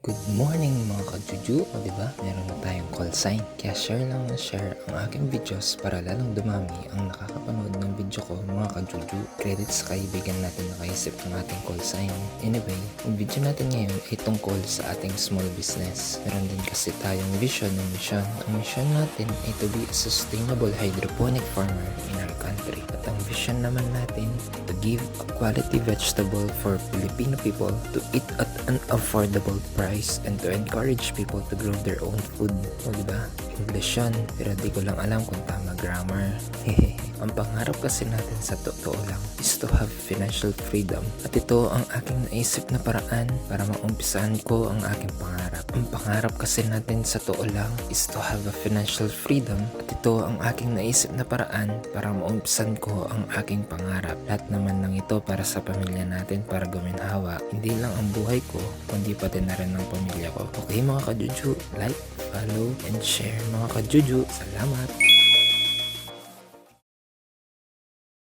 Good morning mga ka-juju, o diba? Meron na tayong call sign. Kaya share lang na share ang aking videos para lalong dumami ang nakakapanood ng video ko mga ka-juju. Credits sa kaibigan natin na kaisip ng ating call sign. Anyway, ang video natin ngayon ay tungkol sa ating small business. Meron din kasi tayong vision ng mission. Ang mission natin ay to be a sustainable hydroponic farmer in our country. At ang vision naman natin to give a quality vegetable for Filipino people to eat at an affordable price and to encourage people to grow their own food. O diba? English yun, pero di ko lang alam kung tama grammar. Hehehe. Ang pangarap kasi natin sa totoo lang is to have financial freedom. At ito ang aking naisip na paraan para maumpisahan ko ang aking pangarap. Ang pangarap kasi natin sa totoo lang is to have a financial freedom. At ito ang aking naisip na paraan para maumpisahan ko ang aking pangarap. Lahat naman ng ito para sa pamilya natin, para guminhawa. Hindi lang ang buhay ko, kundi pati na rin ang pamilya ko. Okay mga ka-juju, like, follow, and share mga ka-juju. Salamat!